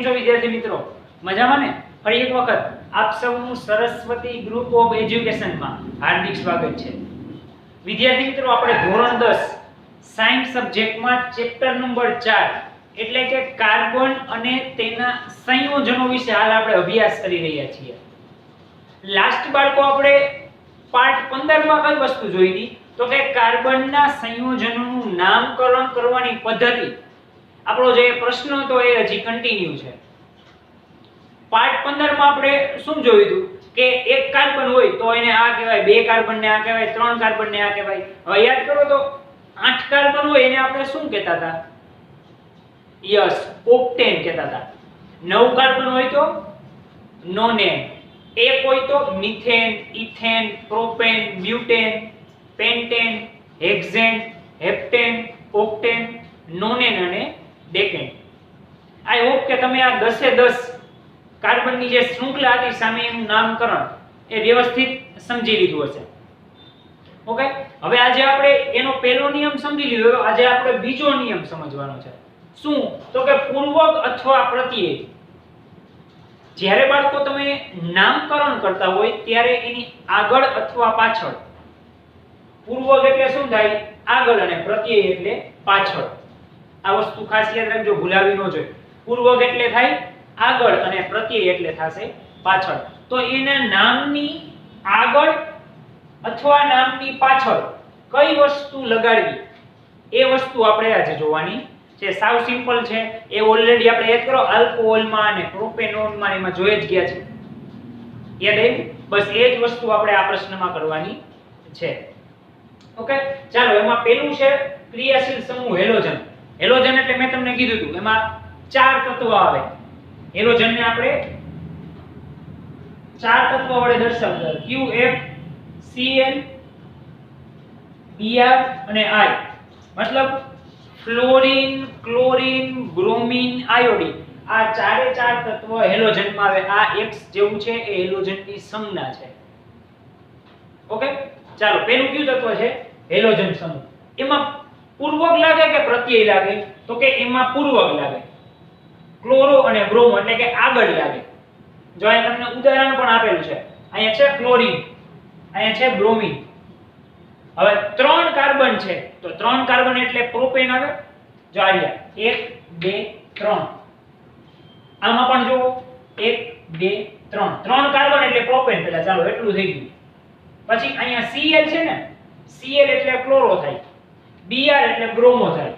છો વિદ્યાર્થી મિત્રો? મજામાં ને? ફરી એક વખત આપ સૌનું સરસ્વતી ગ્રુપ ઓફ એજ્યુકેશનમાં હાર્દિક સ્વાગત છે. વિદ્યાર્થી મિત્રો, આપણે ધોરણ 10 સાયન્સ સબ્જેક્ટમાં ચેપ્ટર નંબર 4 એટલે કે કાર્બન અને તેના સંયોજનો વિશે હાલ આપણે અભ્યાસ કરી રહ્યા છીએ. લાસ્ટ બાળકો આપણે પાર્ટ 15 માં કઈ વસ્તુ જોઈ હતી? તો કે કાર્બનના સંયોજનોનું નામકરણ કરવાની પદ્ધતિ. આપણો જે પ્રશ્ન હતો એ હજી કન્ટિન્યુ છે. પાર્ટ 15 માં આપણે શું જોયું હતું કે એક કાર્બન હોય તો એને આ કહેવાય, બે કાર્બન ને આ કહેવાય, ત્રણ કાર્બન ને આ કહેવાય. હવે યાદ કરો તો 8 કાર્બન હોય એને આપણે શું કહેતા હતા? યસ, ઓક્ટેન કહેતા હતા. 9 કાર્બન હોય તો નોનેન, એક હોય તો methane, ethane, propane, butane, pentane, hexane, heptane, octane, nonane અને ડેકેન. આઈ હોપ કે તમે આ 10 કાર્બનની જે શૃંખલા હતી સામે એનું નામકરણ એ વ્યવસ્થિત સમજી લીધું હશે. ઓકે, હવે આજે આપણે એનો પહેલો નિયમ સમજી લીધો. આજે આપણે બીજો નિયમ સમજવાનો છે. શું? તો કે પૂર્વક અથવા પ્રત્યય. જ્યારે બાળકો તમે નામકરણ કરતા હોય ત્યારે એની આગળ અથવા પાછળ. પૂર્વક એટલે શું થાય? આગળ, અને પ્રત્યય એટલે પાછળ. આ વસ્તુ ખાસ યાદ રાખજો, ભૂલાવી ન જોઈએ. પૂર્વક એટલે થાય આગળ અને પ્રત્યય એટલે થશે પાછળ. તો એના નામની આગળ અથવા નામની પાછળ કઈ વસ્તુ લગાડવી એ વસ્તુ આપણે આજે જોવાની છે. સાવ સિમ્પલ છે. એ ઓલરેડી આપણે યાદ કરો, આલ્કોહોલમાં અને પ્રોપેનોનમાં એમાં જોઈ જ ગયા છે. યાદ આવ્યું? બસ એ જ વસ્તુ આપણે આ પ્રશ્નમાં કરવાની છે. ઓકે, ચાલો. એમાં પહેલું છે ક્રિયાશીલ સમૂહ હેલોજન. હેલોજન એટલે મેં તમને કીધું હતું એમાં 4 તત્વો આવે. હેલોજનને આપણે 4 તત્વો વડે દર્શાવતા QF, Cl, Br અને I. મતલબ ફ્લોરીન, ક્લોરીન, બ્રોમીન, આયોડીન. આ ચારે 4 તત્વો હેલોજનમાં આવે. આ X જેવું છે એ હેલોજનની સંજ્ઞા છે. ઓકે, ચાલો. પહેલું કયું તત્વ છે? હેલોજન સમૂહ. એમાં પૂર્વક લાગે કે પ્રત્યય લાગે? તો કે એમાં પૂર્વક લાગે. ક્લોરો અને બ્રોમો એટલે કે આગળ લાગે. જો અહીં તમને ઉદાહરણ પણ આપેલું છે. અહીંયા છે ક્લોરીન, અહીંયા છે બ્રોમીન. હવે 3 કાર્બન છે તો 3 કાર્બન એટલે પ્રોપેન આવે. જો આયા 1 2 3. આમાં પણ જો 1 2 3. 3 કાર્બન એટલે પ્રોપેન. પેલા ચાલો એટલું થઈ ગયું. પછી અહીંયા Cl છે ને, Cl એટલે ક્લોરો થાય, Br એટલે બ્રોમો થાય.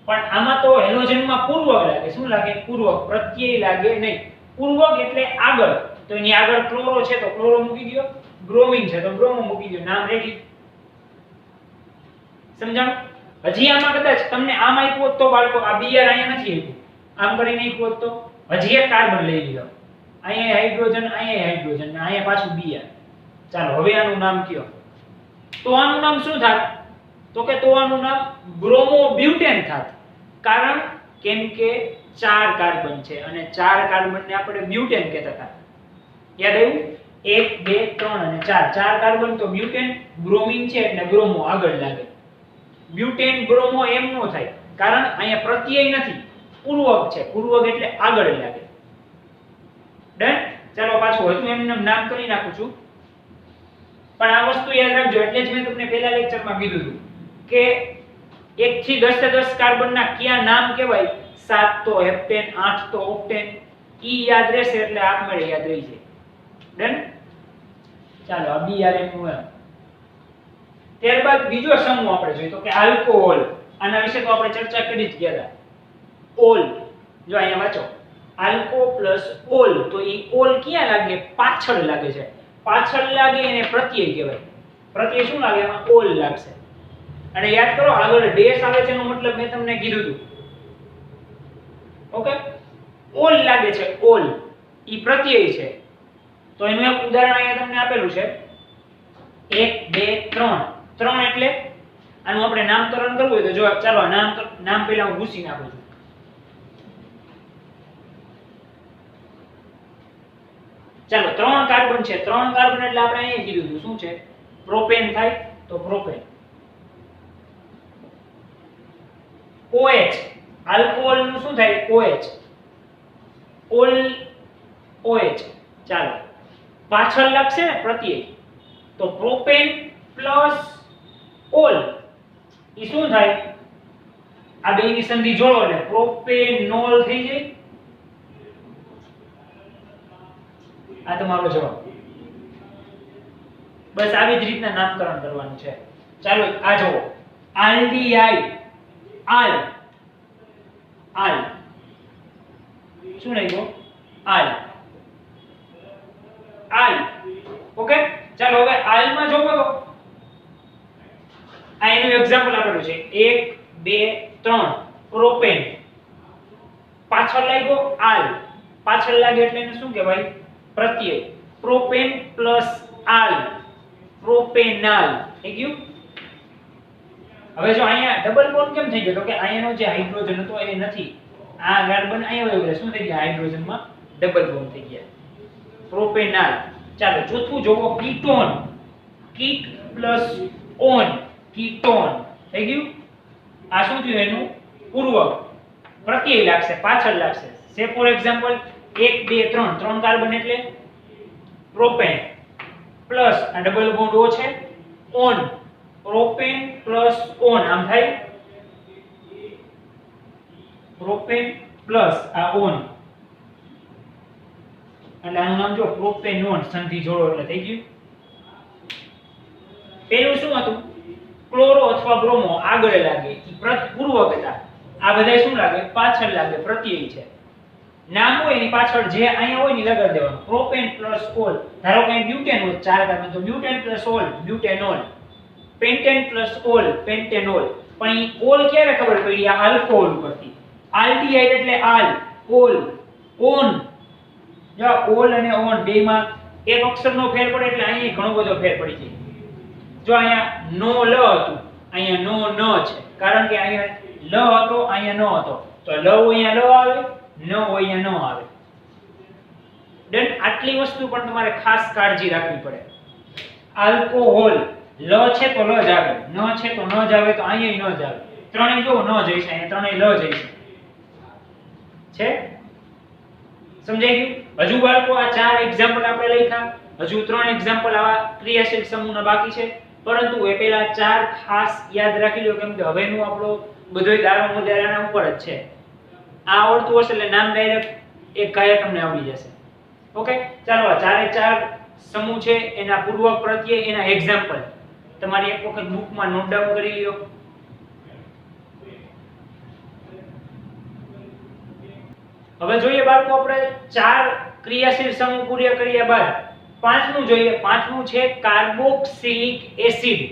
પણ આમાં તો હેલોજનમાં પૂર્વક લાગે. શું લાગે? પૂર્વક. પ્રત્યય લાગે નહીં. પૂર્વક એટલે આગળ. તો એની આગળ ક્લોરો છે તો ક્લોરો મૂકી દો, બ્રોમીન છે તો બ્રોમો મૂકી દો. નામ રેડી. સમજાણું? હજી આમાં કદાચ તમને આમ આપ્યું હોત તો બાળકો, આ Br અહીંયા નથી આપ્યું, આમ કરીને આપ્યું હોત તો હજી એક કાર્બન લઈ લીધો. અહીંયા હાઇડ્રોજન, અહીંયા હાઇડ્રોજન અને અહીંયા પાછું Br. ચાલો, હવે આનું નામ કયો? તો આનું નામ શું થાત? તો કે તો આનું નામ બ્રોમોબ્યુટેન થાત. કારણ કેમ કે 4 કાર્બન છે અને 4 કાર્બનને આપણે બ્યુટેન કહેતા હતા. યાદ આવ્યું? 1 2 3 અને 4. 4 કાર્બન તો બ્યુટેન, બ્રોમીન છે એટલે બ્રોમો આગળ લાગે. બ્યુટેન બ્રોમો એમ નો થાય કારણ અહીંયા પ્રત્યય નથી, પૂર્વક છે. પૂર્વક એટલે આગળ લાગે. ડન? ચાલો પાછું હતું એમને નામ કરી નાખું છું. પણ આ વસ્તુ યાદ રાખજો. એટલે જ મેં તમને પહેલા લેક્ચરમાં કીધું હતું કે 1 થી 10 કાર્બનના કયા નામ કહેવાય. 7 તો હેપ્ટેન, 8 તો ઓક્ટેન. ઈ યાદ રહેશે એટલે આપમેળે યાદ રહી જાય. ડન? ચાલો, આ BRM નું એમ. ત્યારબાદ બીજો સમૂહ આપણે જોઈએ તો કે આલ્કોહોલ. આના વિશે તો આપણે ચર્ચા કરી જ ગયા હતા. ઓલ. જો અહીંયા વાંચો, આલ્કો પ્લસ ઓલ. તો ઈ ઓલ ક્યાં લાગે? પાછળ લાગે છે. પાછળ લાગે એને પ્રત્યય કહેવાય. પ્રત્યય શું લાગે? એમાં ઓલ લાગશે. અને યાદ કરો, આગળ ડેશ આવે છે એનો મતલબ મેં તમને કીધું હતું. ઓકે, ઓલ લાગે છે. ઓલ ઈ પ્રત્યય છે. તો એનું એક ઉદાહરણ અહીંયા તમને આપેલું છે. 1 2 3. 3 એટલે આનું આપણે નામકરણ કરવું હોય તો જો ચાલો નામ પહેલા હું ભૂસી નાખું છું. ચાલો, 3 કાર્બન છે. 3 કાર્બન એટલે આપણે અહીંયા કીધું હતું શું છે? પ્રોપેન થાય તો પ્રોપેન. OH, આલ્કોહોલ નું શું થાય? OH. All OH. ચાલો પાછળ લાગશે ને પ્રત્યય, તો પ્રોપેન પ્લસ ઓલ એ શું થાય? આ બેની સંધિ જોડો એટલે પ્રોપેનોલ થઈ જાય. આ તમારો જવાબ. બસ આવી જ રીતના નામકરણ કરવાનું છે. ચાલો આ જુઓ, આલ્ડીહાઇડ. આલ આલ શું લખ્યું? આલ આલ. ઓકે, ચાલો હવે આલમાં જોવો તો આ એનું એક્ઝામ્પલ આપેલું છે 1 2 3 પ્રોપેન. પાછળ લાગ્યો આલ, પાછળ લાગે એટલે એને શું કહેવાય? પ્રત્યય. પ્રોપેન પ્લસ આલ, પ્રોપેનાલ થઈ ગયું. હવે જો અહીંયા ડબલ બોન્ડ કેમ થઈ ગયો? તો કે અહીંયાનો જે હાઇડ્રોજન હતો એ નથી, આ કાર્બન અહીંયા આવ્યો એટલે શું થઈ ગયા? હાઇડ્રોજનમાં ડબલ બોન્ડ થઈ ગયા. પ્રોપેનાલ. ચાલો ચોથું જોવો, ketone. Kit plus on, ketone થઈ ગયું. આ શું થયું? એનું પૂર્વક. પ્રત્યય લાગશે, પાછળ લાગશે. સે ફોર એક્ઝામ્પલ 1 2 3 3 કાર્બન એટલે પ્રોપેન પ્લસ આ ડબલ બોન્ડ ઓ છે ઓન, પ્રોપેન પ્લસ ઓન આમ થાય પ્રોપેન પ્લસ આ ઓન એટલે આનું નામ જો પ્રોપેનોન. સંધિ જોડો એટલે થઈ ગયું. પેલું શું હતું? ક્લોરો અથવા બ્રોમો આગળ લાગે ઈ પૂર્વક હતા. આ બધા શું લાગે? પાછળ લાગે, પ્રત્યય છે. નામ હોય એની પાછળ જે અહીંયા હોય ને લગાડી દેવાનું. Propane plus ol. ધારો કે બ્યુટેન હોય 4 કાર્બન તો butane plus ol, butanol. Pentane plus ol, pentanol. પણ ઈ ઓલ ક્યારે ખબર પડી? આ આલ્કોહોલ ઉપરથી. આલ્ડીહાઇડ એટલે આલ, ઓલ, ઓન. જો ઓલ અને ઓન બેમાં એક અક્ષરનો ફેર પડે એટલે અહીંયા ઘણો બધો ફેર પડી જાય. જો અહીંયા નો લ હતું, અહીંયા નો ન છે, કારણ કે અહીંયા લ હતો, અહીંયા ન હતો. તો લ હોય અહીંયા લ આવે, ન હોય અહીંયા ન આવે. ડન. આટલી વસ્તુ પણ તમારે ખાસ કાળજી રાખવી પડે. આલ્કોહોલ લ છે તો લ જ આવે, ન છે તો ન જ આવે, તો અહીંયા ન જ આવે. ત્રણેય જો ન જઈશે, અહીંયા ત્રણેય લ જઈશે. છે સમજાઈ ગયું? હજુ બાળકો આ 4 એક્ઝામ્પલ આપણે લખ્યા, હજુ 3 એક્ઝામ્પલ આવા ક્રિયાશીલ સમૂહના બાકી છે. પરંતુ એ પહેલા 4 ખાસ યાદ રાખી લો, કેમ કે હવેનું આપણો બધોય દારો મુદ્દા આના ઉપર જ છે. આ આવડતું હશે એટલે નામ ડાયરેક્ટ એક ગાયા તમને આવડી જશે. ઓકે, ચાલો આ 4 સમૂહ છે, એના પૂર્વક પ્રત્યય, એના એક્ઝામ્પલ તમારી એક વખત બુકમાં નોટ ડાઉન કરી લ્યો. હવે જોઈએ બાળકો, આપણે 4 ક્રિયાશીલ સમૂહ પૂર્ણ કર્યા બાદ પાંચમું જોઈએ. પાંચમું છે કાર્બોક્સિલિક એસિડ.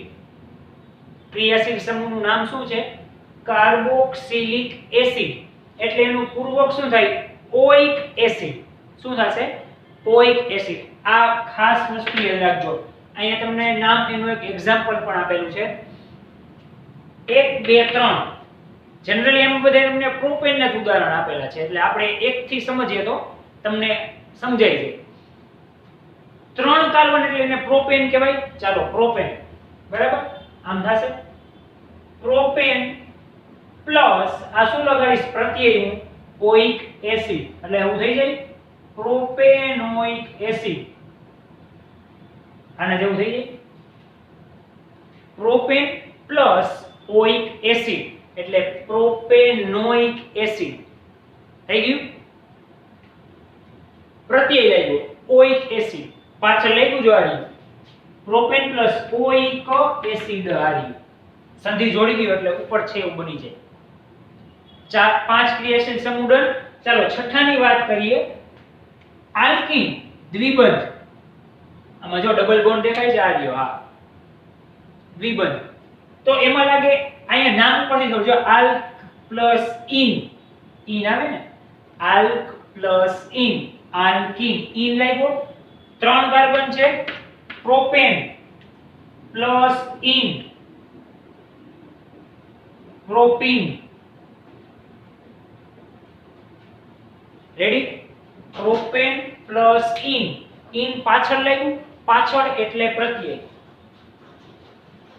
ક્રિયાશીલ સમૂહનું નામ શું છે? Carboxylic acid. એટલે એનું પૂર્વક શું થાય? ઓઇક એસિડ. શું થશે? ઓઇક એસિડ. આ ખાસ વસ્તુ યાદ રાખજો. અહીંયા તમને નામ એનું એક એક્ઝામ્પલ પણ આપેલું છે 1 2 3. જનરલી એમ બધા તમને પ્રોપેનના જ ઉદાહરણ આપેલા છે, એટલે આપણે એક થી સમજીએ તો તમને સમજાઈ જાય. 3 કાર્બન એટલે એને પ્રોપેન કહેવાય. ચાલો પ્રોપેન, બરાબર આમ થશે પ્રોપેન પ્લસ આ શું લગાડીશ? પ્રત્યય હું ઓઇક એસિડ, એટલે એવું થઈ જાય પ્રોપેનોઇક એસિડ. આના જેવું થઈ જાય પ્રોપેન પ્લસ ઓઇક એસિડ એટલે પ્રોપેનોઇક એસિડ થઈ ગયું. પ્રત્યય લાગ્યો ઓઇક એસિડ, પાછળ લાગ્યું જો આરી પ્રોપેન પ્લસ ઓઇક એસિડ આરી સંધિ જોડી દીધો એટલે ઉપર છે એવું બની જાય. 5 ક્રિયાશીલ સમૂહ ડન. ચાલો છઠ્ઠાની વાત કરીએ. આલ્કીન દ્વિબંધ. આમાં જો ડબલ બોન્ડ દેખાય છે, આ રહ્યો હા દ્વિબંધ. તો એમાં લાગે અહીંયા નામ પરથી જોજો આલ્ક પ્લસ ઇન. ઇન આવે ને, આલ્ક પ્લસ ઇન, આલ્કીન. ઇન લાગ્યો. 3 કાર્બન છે, propane plus in, propyne. Ready? Propane plus in. In પાછળ લાગ્યું, પાછળ એટલે પ્રત્યય,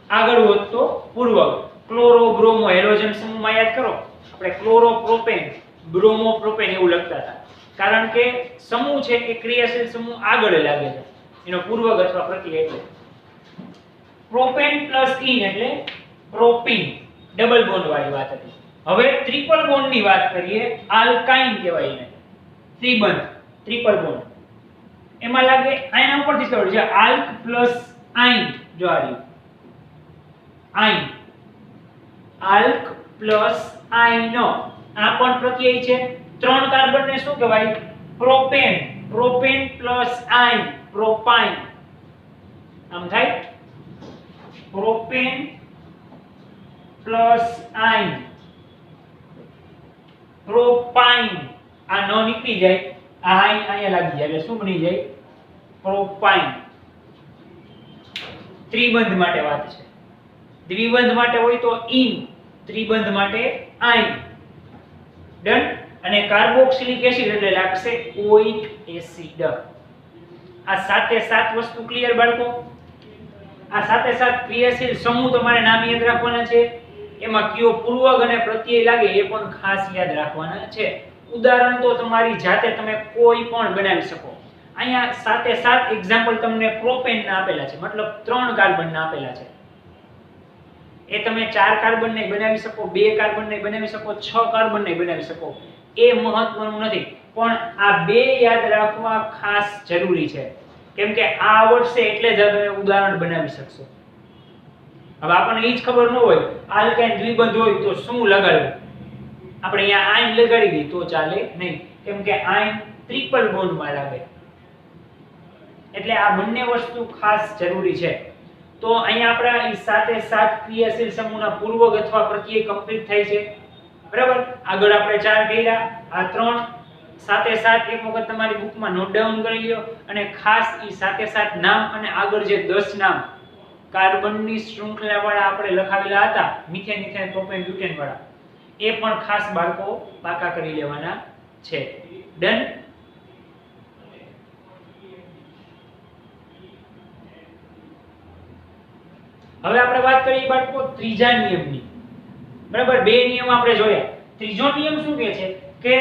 આગળ હોત તો પૂર્વક. ક્લોરો બ્રોમો હેલોજન સમૂહમાં યાદ કરો, આપણે ક્લોરો પ્રોપેન, બ્રોમો પ્રોપેન એવું લખતા હતા. કારણ કે સમૂહ છે એ ક્રિયાશીલ સમૂહ આગળ લાગે છે, એનો પૂર્વક અથવા પ્રત્યય. એટલે પ્રોપેન પ્લસ ઇન એટલે પ્રોપીન, ડબલ બોન્ડ વાળી વાત હતી. હવે ટ્રિપલ બોન્ડ ની વાત કરીએ, આલ્કાઇન કહેવાય એને, ત્રિબંધ, ટ્રિપલ બોન્ડ. એમાં લાગે આના ઉપરથી ખબર છે, આલ્ક પ્લસ આઇન. જો આ રહ્યું આઇન, આલ્ક પ્લસ આઇન, આ પણ પ્રત્યય છે. 3 કાર્બન ને શું કહેવાય? Propane. Propane plus yne, propyne. આમ થાય પ્રોપેન પ્લસ આઇન, પ્રોપાઇન. આ ન નીકળી જાય, આ આઇન અહીંયા લાગી જાય એટલે શું બની જાય? પ્રોપાઇન. ત્રિબંધ માટે વાત છે. દ્વિબંધ માટે હોય તો ઇન, ત્રિબંધ માટે આઇન. ડન. અને કાર્બોક્સિલિક એસિડ એટલે લાગશે ઓઇક એસિડ. આ સાતે સાત વસ્તુ ક્લિયર બાળકો? આ સાતે સાત ક્રિયાશીલ સમૂહ તમારે નામ યાદ રાખવાના છે. એમાં કયો પૂર્વક અને પ્રત્યય લાગે એ પણ ખાસ યાદ રાખવાના છે. ઉદાહરણ તો તમારી જાતે તમે કોઈ પણ બનાવી શકો. અહીંયા સાતે સાત એક્ઝામ્પલ તમને પ્રોપેન ના આપેલા છે, મતલબ 3 કાર્બન ના આપેલા છે. એ તમે 4 કાર્બન ને બનાવી શકો, 2 કાર્બન ને બનાવી શકો, 6 કાર્બન ને બનાવી શકો. એ મહત્વનું નથી, પણ આ 2 યાદ રાખવા ખાસ જરૂરી છે. કેમ કે આ આવડશે એટલે જ તમે ઉદાહરણ બનાવી શકશો. હવે આપણને એ જ ખબર ન હોય આલ્કાઇન દ્વિબંધ હોય તો શું લગાડવું, આપણે અહીંયા આઇન લગાડી દઈએ તો ચાલે નહીં, કેમ કે આઇન ટ્રિપલ બોન્ડમાં લાગે. એટલે આ બંને વસ્તુ ખાસ જરૂરી છે. તો અહીંયા આપણા ઈ સાતે સાત ક્રિયાશીલ સમૂહના પૂર્વક અથવા પ્રત્યય કમ્પ્લીટ થાય છે. બરાબર? આગળ આપણે 4 કર્યા, આ 3 સાતે સાત એક વખત તમારી બુકમાં નોટ ડાઉન કરી લ્યો. અને ખાસ ઈ સાતે સાત નામ અને આગળ જે 10 નામ કાર્બનની શૃંખલા વાળા આપણે લખાવેલા હતા, મિથેન, ઇથેન, પ્રોપેન, બ્યુટેન વાળા, એ પણ ખાસ બાળકો પાકા કરી લેવાના છે. ડન. હવે આપણે વાત કરીએ બાળકો ત્રીજા નિયમની. બરાબર? 2 નિયમ આપણે જોયા. ત્રીજો નિયમ શું કહે છે કે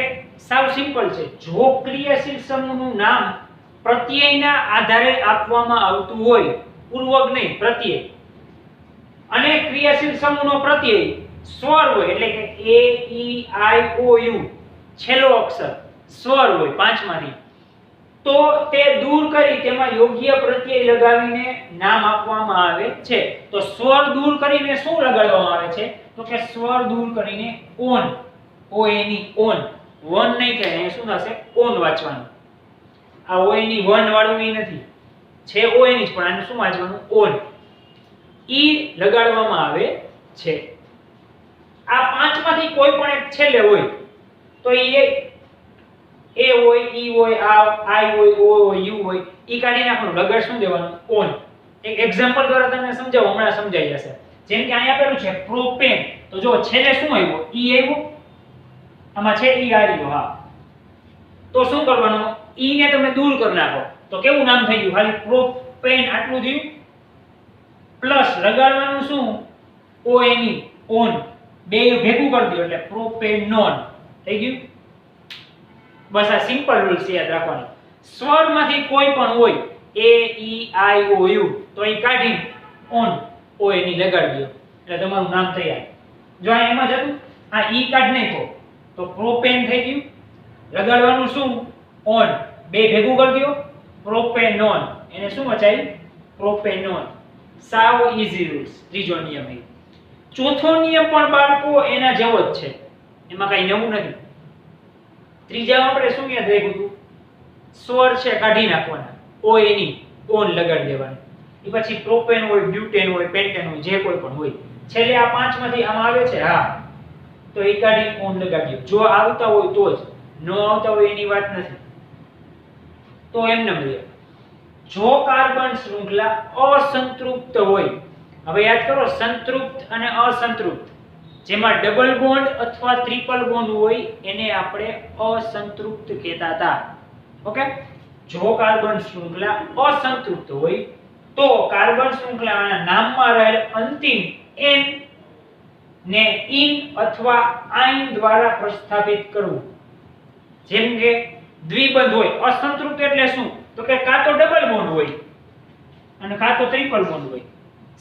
સાવ સિમ્પલ છે. જો ક્રિયાશીલ સમૂહનું નામ પ્રત્યયના આધારે આપવામાં આવતું હોય, પૂર્વક નહીં, પ્રત્યય, અને ક્રિયાશીલ સમૂહનો પ્રત્યય સ્વર હોય, એટલે કે a e i o u છેલ્લો અક્ષર સ્વર હોય 5 માંથી, તો તે દૂર કરી તેમાં યોગ્ય પ્રત્યય લગાવીને નામ આપવામાં આવે છે. તો સ્વર દૂર કરીને શું લગાડવામાં આવે છે? તો કે સ્વર દૂર કરીને on, o n e on, one નહીં થાય, અહીંયા શું થશે? ઓન વાંચવાનું. આ o n e વન વાળું ઈ નથી, છે o n જ, પણ આને શું વાંચવાનું? ઓન. ઈ લગાડવામાં આવે છે. આ 5 માંથી કોઈ પણ એક છેલ્લે હોય તો ઈ એ હોય, ઈ હોય, આઈ હોય, ઓ હોય, યુ હોય, ઈ કાઢી નાખવાનું, લગાડ શું દેવાનું? ઓન. એક એક્ઝામ્પલ દ્વારા તમને સમજાવો, હમણાં સમજાઈ જશે. જેમ કે અહીંયા આપેલું છે પ્રોપેન, તો જો છેલ્લે શું આવ્યું? ઈ આવ્યું, આમાં છે ઈ આવ્યું. હા, તો શું કરવાનું? ઈ ને તમે દૂર કરી નાખો તો કેવું નામ થઈ ગયું? ખાલી પ્રોપેન આટલું થયું. પ્લસ લગાડવાનું શું? o n e ઓન, બે ભેગું કરી દો એટલે પ્રોપેનોન થઈ ગયું. બસ આ સિમ્પલ રૂલ્સ યાદ રાખવાની. સ્વરમાંથી કોઈ પણ હોય a e i o u તો એ કાઢી ઓન, o n e લગાડી દો એટલે તમારું નામ તૈયાર. જો આ એમાં જતું આ ઈ કાઢ નાખો તો પ્રોપેન થઈ ગયું. લગાડવાનું શું? ઓન, બે ભેગું કરી દો પ્રોપેનોન, એને શું વચાય? પ્રોપેનોન. સાવ ઈઝી રૂલ્સ. ત્રીજો નિયમ એ. ચોથો નિયમ પણ બાળકો એના જેવો જ છે, એમાં કઈ નવું નથી. ત્રીજામાં આપણે શું યાદ રાખ્યું હતું? સ્વર છે કાઢી નાખવાના, o n e ઓન લગાડી દેવાનું. એ પછી પ્રોપેન હોય, બ્યુટેન હોય, પેન્ટેન હોય, જે કોઈ પણ હોય, છેલ્લે આ 5 માંથી આમાં આવે છે, હા, તો એ કાઢી ઓન લગાડી દો. જો આવતા હોય તો જ, ન આવતા હોય એની વાત નથી, તો એમને મળે. જો કાર્બન શૃંખલા અસંતૃપ્ત હોય, હવે યાદ કરો સંતૃપ્ત અને અસંતૃપ્ત, જેમાં ડબલ બોન્ડ અથવા ટ્રિપલ બોન્ડ હોય એને આપણે અસંતૃપ્ત કહેતા હતા. ઓકે? જો કાર્બન શૃંખલા અસંતૃપ્ત હોય તો કાર્બન શૃંખલાના નામમાં રહેલ અંતિમ n ને ઇન અથવા આઇન દ્વારા પ્રસ્થાપિત કરવું. જેમ કે દ્વિબંધ હોય. અસંતૃપ્ત એટલે શું? તો કે કાં તો ડબલ બોન્ડ હોય અને કાં તો ટ્રિપલ બોન્ડ હોય.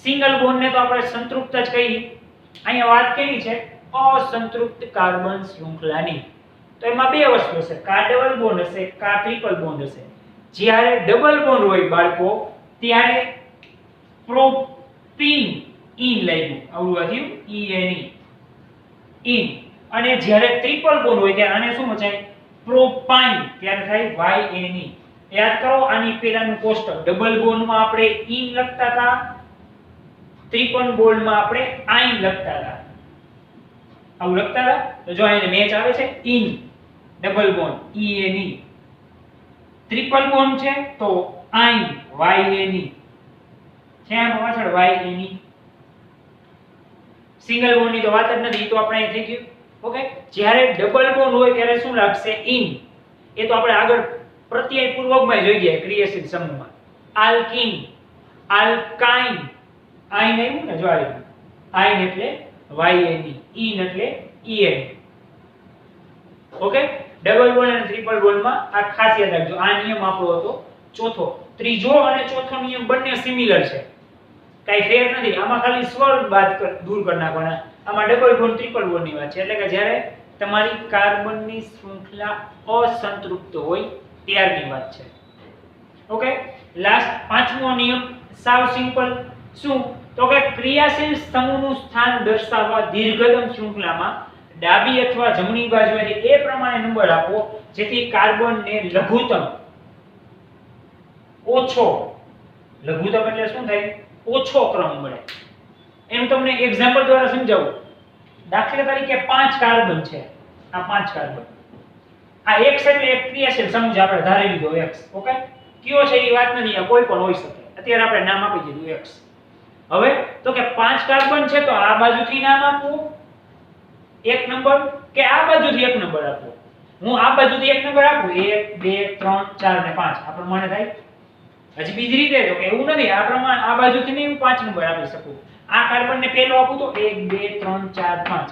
સિંગલ બોન્ડ ને તો આપણે સંતૃપ્ત જ કહીએ. અહીંયા વાત કેવી છે? અસંતૃપ્ત કાર્બન શૃંખલાની. તો એમાં બે વસ્તુ હશે, કાં ડબલ બોન્ડ હશે કાં ટ્રિપલ બોન્ડ હશે. જ્યારે ડબલ બોન્ડ હોય બાળકો ત્યારે પ્રોપીન ઈન લાગ્યું, આવડું વાંચ્યું ઈને ઈન. અને જ્યારે ટ્રિપલ બોન્ડ હોય ત્યારે આને શું વચાય? પ્રોપાઇન, ત્યારે થાય વાયએની. યાદ કરો આની પહેલાનું કોષ્ટક. ડબલ બોન્ડમાં આપણે ઈન લખતા હતા, ટ્રિપલ બોન્ડમાં આપણે આઇન લખતા હતા. આવું લખતા હતા. તો જો અહીંયા મેચ આવે છે ઈન ડબલ બોન્ડ ઈને. ટ્રિપલ બોન્ડ છે તો આઇન વાયએની છે, આમ પાછળ વાયએની. સિંગલ બોન્ડ ની તો વાત જ નથી, તો આપણે અહીં થઈ ગયું. ઓકે, જ્યારે ડબલ બોન્ડ હોય ત્યારે શું લાગશે? ઈન. એ તો આપણે આગળ પ્રત્યય પૂર્વકમાં જોઈ ગયા ક્રિયાશીલ સમૂહમાં. આલ્કીન, આલ્કાઇન, આઇન આવ્યું ને, જો આવ્યું. આઇન એટલે વાયએની, ઈન એટલે ઈએન. ઓકે, ડબલ બોન્ડ અને ટ્રિપલ બોન્ડમાં આ ખાસ યાદ રાખજો. આ નિયમ આપણો હતો ચોથો. ત્રીજો અને ચોથો નિયમ બંને સિમિલર છે, કઈ ફેર નથી. આમાં ખાલી સ્વર બાદ દૂર કરી નાખવાના. આમાં ડબલ બોન્ડ ટ્રિપલ બોન્ડ ની વાત છે. એટલે કે જ્યારે તમારી કાર્બનની શૃંખલા અસંતૃપ્ત હોય ત્યારની વાત છે. ઓકે, લાસ્ટ પાંચમો નિયમ સાવ સિમ્પલ. શું? તો કે ક્રિયાશીલ સમૂહનું સ્થાન દર્શાવવા દીર્ઘતમ શૃંખલામાં ડાબી અથવા જમણી બાજુએ એ પ્રમાણે નંબર આપો જેથી કાર્બનને લઘુત્તમ ઓછો, લઘુત્તમ એટલે શું થાય? ઓછો ક્રમ મળે. એનું તમને એક્ઝામ્પલ દ્વારા સમજાવું. દાખલા તરીકે 5 કાર્બન છે. આ 5 કાર્બન, આ x એટલે એક ક્રિયાશીલ સમૂહ આપણે ધારી લીધો x. ઓકે, કયો છે એ વાત નથી, આ કોઈ પણ હોઈ શકે. અત્યારે આપણે નામ આપી દીધું x. હવે તો કે 5 કાર્બન છે તો આ બાજુથી નામ આપવું એક નંબર કે આ બાજુથી એક નંબર આપવો? હું આ બાજુથી એક નંબર આપું 1 2 3 4 ને 5 આ પ્રમાણે થાય. હજી બીજી રીતે તો કે એવું નથી, આ પ્રમાણે આ બાજુથી નહીં હું 5 નંબર આપી શકું. આ કાર્બનને પહેલો આપું તો 1 2 3 4 5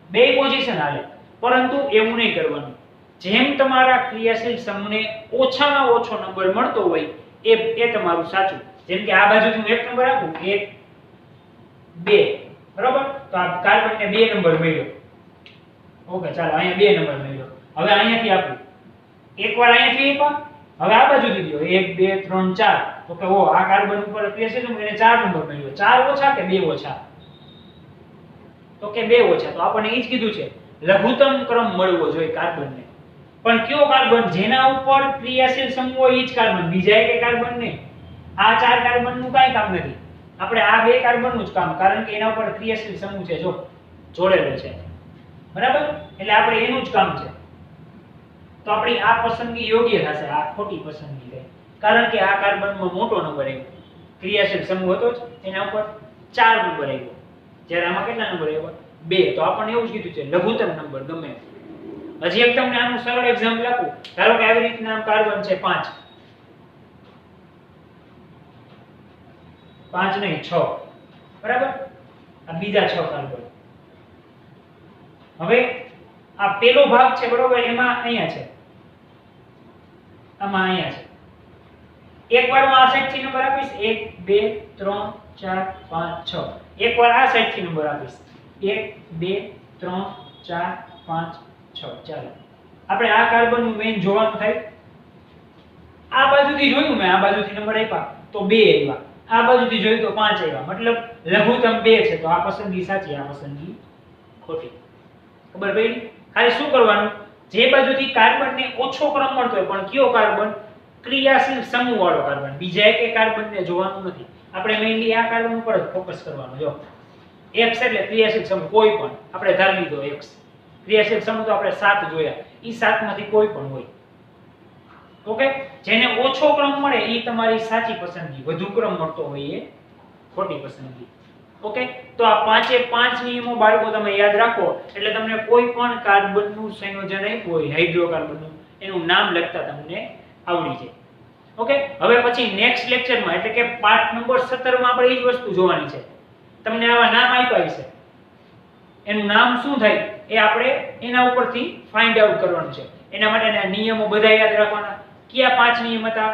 બે પોઝિશન હાલે. પરંતુ એવું નહીં કરવાનું. જેમ તમારા ક્રિયાશીલ સમૂહને ઓછામાં ઓછો નંબર મળતો હોય એ તમારું સાચું. જેમ કે આ બાજુથી હું એક નંબર આપું 1 2, બરાબર? તો આ કાર્બનને 2 નંબર મળ્યો. ઓકે, ચાલો અહીંયા 2 નંબર મળ્યો. હવે અહીંયાથી આપું એકવાર અહીંયાથી આપ્યા, હવે આ બાજુથી દો 1 2 3 4. તો કે ઓ આ કાર્બન ઉપર ક્રિયાશીલ સમૂહ એને 4 નંબર મળ્યો. 4 ઓછા કે 2 ઓછા? તો કે 2 ઓછા. તો આપણને એ જ કીધું છે લઘુત્તમ ક્રમ મળવો જોઈએ કાર્બનને. પણ કયો કાર્બન? જેના ઉપર ક્રિયાશીલ સમૂહ હોય એ જ કાર્બન, બીજા એક કાર્બન નહીં. આ 4 કાર્બનનું કાઈ કામ નથી. આપણે આ 2 કાર્બનનું જ કામ, કારણ કે એના ઉપર ક્રિયાશીલ સમૂહ છે, જો જોડેલો છે, બરાબર? એટલે આપણે એનું જ કામ છે. તો આપણી આ પસંદગી યોગ્ય થશે, આ ખોટી પસંદગી થઈ, કારણ કે આ કાર્બનમાં મોટો નંબર આવ્યો. ક્રિયાશીલ સમૂહ હતો જ એના ઉપર 4 નંબર આવ્યો, જ્યારે આમાં કેટલા નંબર આવ્યો? 2. તો આપણને એવું જ કીધું છે લઘુત્તમ નંબર ગમે. હજી એક તમને આનું સરળ એક્ઝામ્પલ આપું. ધારો કે આવી રીતના આમ કાર્બન છે 5 નહીં 6, બરાબર? આ બીજા 6 કાર્બન. હવે આ પેલો ભાગ છે, બરોબર? એમાં અહીંયા છે, આમાં અહીંયા છે. એકવાર હું આ સાઈડથી નંબર આપીશ 1 2 3 4 5 6. એકવાર આ સાઈડથી નંબર આપીશ 1 2 3 4 5 6. ચાલો આપણે આ કાર્બનનું મેઈન જોવાનું થાય. આ બાજુથી જોયું મેં, આ બાજુથી નંબર આપ્યા તો 2 આવ્યા, આ બાજુથી જોયું તો 5 આવ્યા. મતલબ લઘુત્તમ 2 છે. તો આ પસંદગી સાચી, આ પસંદગી ખોટી. ખબર પડી? ખાલી શું કરવાનું? જે બાજુથી કાર્બનને ઓછો ક્રમ મળતો હોય, પણ કયો કાર્બન? ક્રિયાશીલ સમૂહ વાળો કાર્બન. બીજા એક કાર્બનને જોવાનું નથી. આપણે મેઈનલી આ કાર્બન ઉપર જ ફોકસ કરવાનું. જો X એટલે ક્રિયાશીલ સમૂહ કોઈ પણ, આપણે ધારી લીધો X. ક્રિયાશીલ સમૂહ તો આપણે 7 જોયા, ઈ 7 માંથી કોઈ પણ હોય. ઓકે, જેને ઓછો ક્રમ મળે ઈ તમારી સાચી પસંદગી, વધુ ક્રમ મળતો હોય એ ખોટી પસંદગી. ઓકે, તો આ 5 નિયમો બાળકો તમે યાદ રાખો એટલે તમને કોઈ પણ કાર્બનનું સંયોજન આપ્યું હોય હાઇડ્રોકાર્બનનું, એનું નામ લખતા તમને આવડી જાય. ઓકે, હવે પછી નેક્સ્ટ લેક્ચરમાં એટલે કે પાઠ નંબર 17 માં આપણે એ જ વસ્તુ જોવાની છે. તમને આવા નામ આપ્યા છે, એનું નામ શું થાય એ આપણે એના ઉપરથી ફાઇન્ડ આઉટ કરવાનું છે. એના માટેના નિયમો બધા યાદ રાખવાના. કયા 5 નિયમ હતા?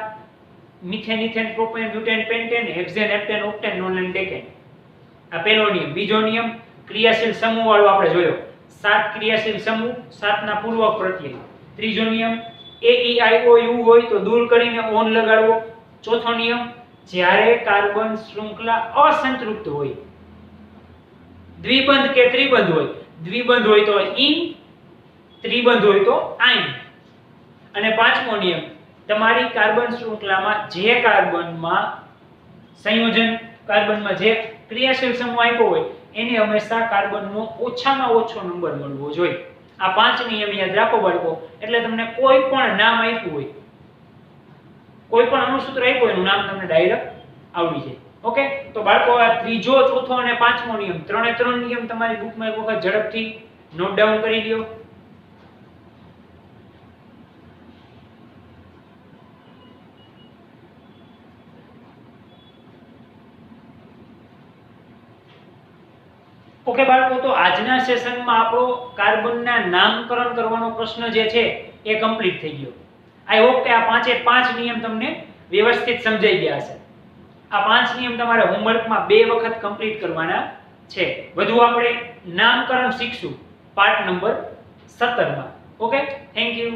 Methane, ethane, propane, butane, pentane, hexane, heptane, octane, nonane, decane. આ પહેલો નિયમ. બીજો નિયમ ક્રિયાશીલ સમૂહ વાળો આપણે જોયો. 7 ક્રિયાશીલ સમૂહ, 7 ના પૂર્વક પ્રત્યય. ત્રીજો નિયમ એ ઈ આઈ ઓ યુ હોય તો દૂર કરીને ઓન લગાડવો. ચોથો નિયમ જ્યારે કાર્બન શૃંખલા અસંતૃપ્ત હોય, દ્વિબંધ કે ત્રિબંધ હોય, દ્વિબંધ હોય તો ઇન, ત્રિબંધ હોય તો આઇન. અને પાંચમો નિયમ તમારી કાર્બન શૃંખલામાં જે કાર્બનમાં સંયોજન, કાર્બનમાં જે ક્રિયાશીલ સમૂહ આપ્યો હોય એને હંમેશા કાર્બનનો ઓછામાં ઓછો નંબર મળવો જોઈએ. આ 5 નિયમ યાદ રાખો બાળકો. એટલે તમને કોઈ પણ નામ આપ્યું હોય, કોઈ પણ અણુસૂત્ર આપ્યું હોય એનું નામ તમને ડાયરેક્ટ આવડી જાય. ઓકે, તો બાળકો આ ત્રીજો, ચોથો અને પાંચમો નિયમ, ત્રણે ત્રણ નિયમ તમારી બુકમાં એક વખત ઝડપથી નોટ ડાઉન કરી લ્યો. ઓકે બાળકો, તો આજના સેશનમાં આપણો કાર્બનના નામકરણ કરવાનો પ્રશ્ન જે છે એ કમ્પ્લીટ થઈ ગયો. આઈ હોપ કે આ 5 નિયમ તમને વ્યવસ્થિત સમજાઈ ગયા હશે. આ 5 નિયમ તમારે હોમવર્કમાં 2 વખત કમ્પ્લીટ કરવાના છે. વધુ આપણે નામકરણ શીખશું પાર્ટ નંબર 17 માં. Okay, thank you.